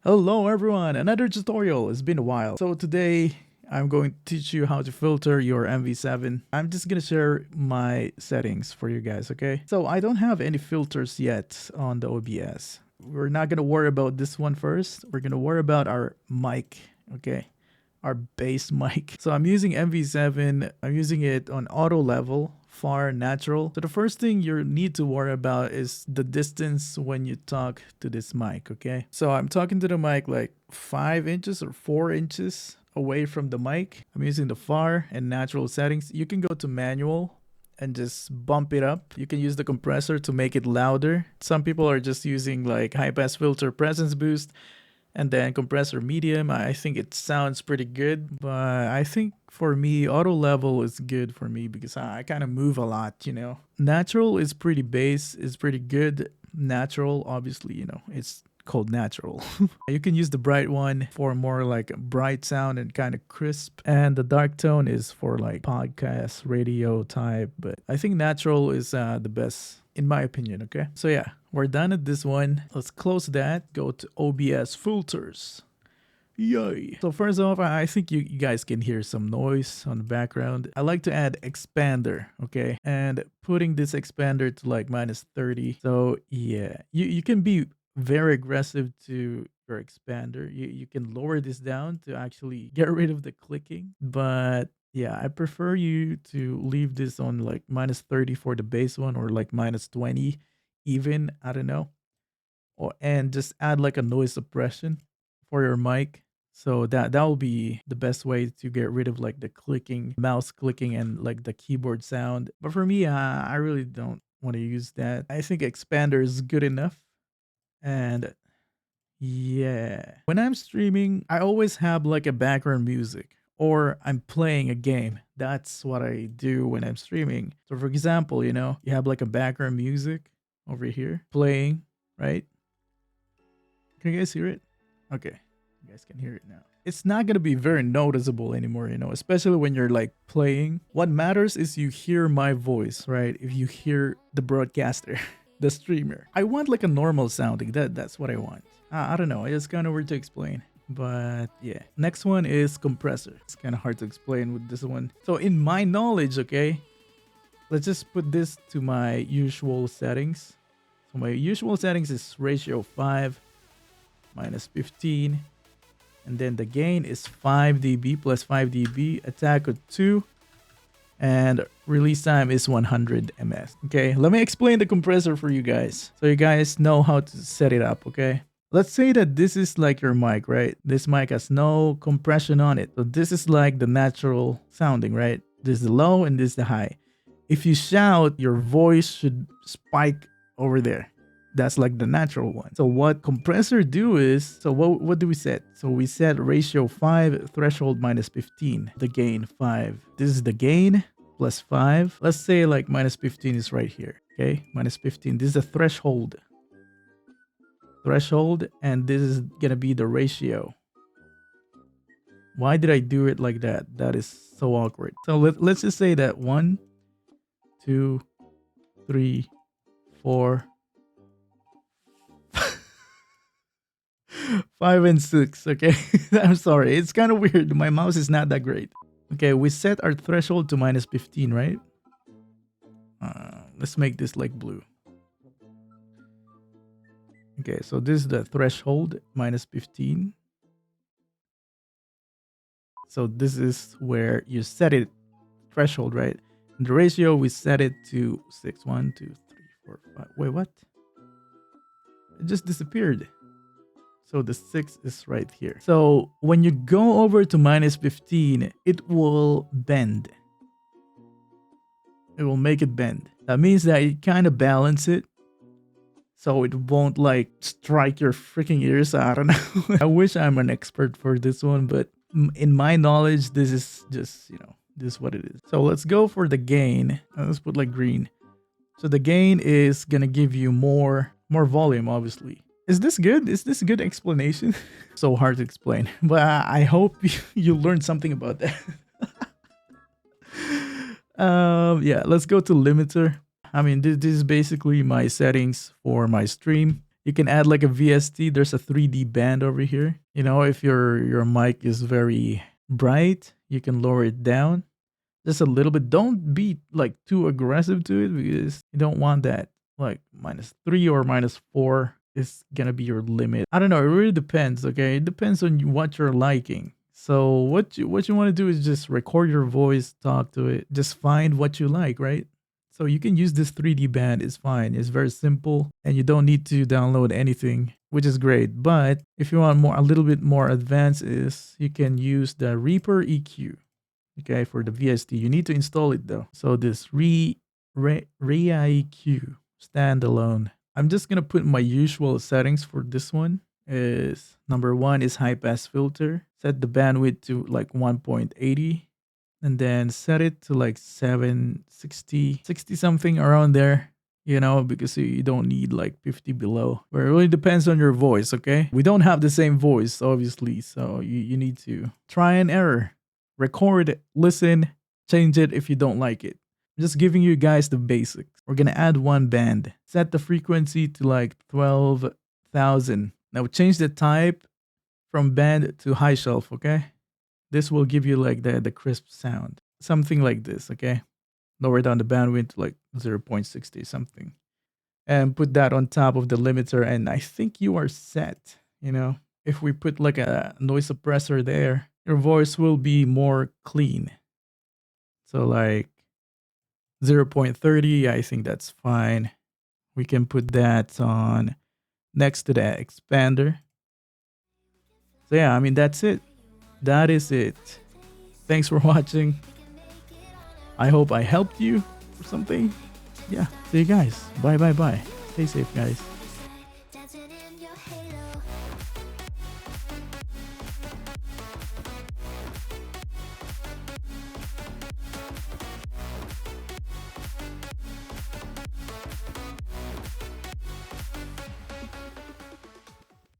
Hello everyone, another tutorial. It's been a while. So today I'm going to teach you how to filter your MV7. I'm just gonna share my settings for you guys, okay? So I don't have any filters yet on the OBS. We're not gonna worry about this one first. We're gonna worry about our mic, okay? Our bass mic. So I'm using MV7. I'm using it on auto level, far, natural. So the first thing you need to worry about is the distance when you talk to this mic, okay? So I'm talking to the mic like 5 inches or 4 inches away from the mic. I'm using the far and natural settings. You can go to manual and just bump it up. You can use the compressor to make it louder. Some people are just using like high pass filter presence boost and then compressor medium. I think it sounds pretty good, but I think for me auto level is good for me because I kind of move a lot. Natural is pretty bass, is pretty good. Natural, obviously, it's called natural. You can use the bright one for more like bright sound and kind of crisp, and the dark tone is for like podcast radio type, but I think natural is the best in my opinion. Okay, so yeah, we're done at this one. Let's close that, go to OBS filters. Yay. So first off, I think you guys can hear some noise on the background. I like to add expander, okay? And putting this expander to like minus 30. So yeah, you can be very aggressive to your expander. You can lower this down to actually get rid of the clicking. But yeah, I prefer you to leave this on like minus 30 for the base one or like minus 20 even, I don't know. And just add like a noise suppression for your mic. So that will be the best way to get rid of like the clicking, mouse clicking, and like the keyboard sound. But for me, I really don't want to use that. I think expander is good enough. And yeah, when I'm streaming, I always have like a background music or I'm playing a game. That's what I do when I'm streaming. So for example, you have like a background music over here playing, right? Can you guys hear it? Okay. You guys can hear it now. It's not going to be very noticeable anymore, especially when you're like playing. What matters is you hear my voice, right? If you hear the broadcaster, the streamer. I want like a normal sounding. That's what I want. I don't know. It's kind of weird to explain. But yeah. Next one is compressor. It's kind of hard to explain with this one. So in my knowledge, okay, let's just put this to my usual settings. So my usual settings is ratio 5 minus 15, and then the gain is 5 dB plus 5 dB, attack of 2, and release time is 100 ms. Okay, let me explain the compressor for you guys so you guys know how to set it up. Okay, let's say that this is like your mic, right? This mic has no compression on it, so this is like the natural sounding, right? This is the low and this is the high. If you shout, your voice should spike over there. That's like the natural one. So what compressor do is, so what do we set? So we set ratio 5, threshold minus 15, the gain 5. This is the gain plus 5. Let's say like minus 15 is right here. Okay, minus 15. This is a threshold. And this is gonna be the ratio. Why did I do it like that? That is so awkward. So let's just say that 1, 2, 3, 4, 5 and 6. Okay, I'm sorry, it's kind of weird. My mouse is not that great. Okay, we set our threshold to minus 15, right? Let's make this like blue. Okay, so this is the threshold, minus 15. So this is where you set it, threshold, right? And the ratio, we set it to 6. 1, 2, 3, 4, 5. Wait, what? It just disappeared. So the 6 is right here. So when you go over to minus 15, it will bend. It will make it bend. That means that you kind of balance it so it won't like strike your freaking ears. I don't know. I wish I'm an expert for this one, but in my knowledge, this is just, this is what it is. So let's go for the gain. Let's put like green. So the gain is going to give you more volume, obviously. Is this good? Is this a good explanation? So hard to explain, but I hope you learned something about that. Yeah, let's go to limiter. I mean, this is basically my settings for my stream. You can add like a VST. There's a 3D band over here. You know, if your mic is very bright, you can lower it down just a little bit. Don't be like too aggressive to it because you don't want that. Like -3 or -4 is gonna be your limit. I don't know. It really depends. Okay, it depends on what you're liking. So what you want to do is just record your voice, talk to it, just find what you like, right? So you can use this 3D band. It's fine. It's very simple, and you don't need to download anything, which is great. But if you want a little bit more advanced, is you can use the Reaper EQ. Okay, for the VST, you need to install it though. So this EQ standalone. I'm just gonna put my usual settings for this one. Is number 1 is high pass filter. Set the bandwidth to like 1.80, and then set it to like 760, 60 something around there. You know, because you don't need like 50 below. But it really depends on your voice. Okay, we don't have the same voice, obviously, so you need to try and error. Record, listen, change it if you don't like it. I'm just giving you guys the basics. We're gonna add one band. Set the frequency to like 12,000. Now change the type from band to high shelf, okay? This will give you like the crisp sound. Something like this, okay? Lower down the bandwidth to like 0.60 something. And put that on top of the limiter, and I think you are set, you know? If we put like a noise suppressor there, your voice will be more clean. So like 0.30, I think that's fine. We can put that on next to the expander. So yeah, I mean, that's it. That is it. Thanks for watching. I hope I helped you or something. Yeah, see you guys. Bye. Stay safe, guys.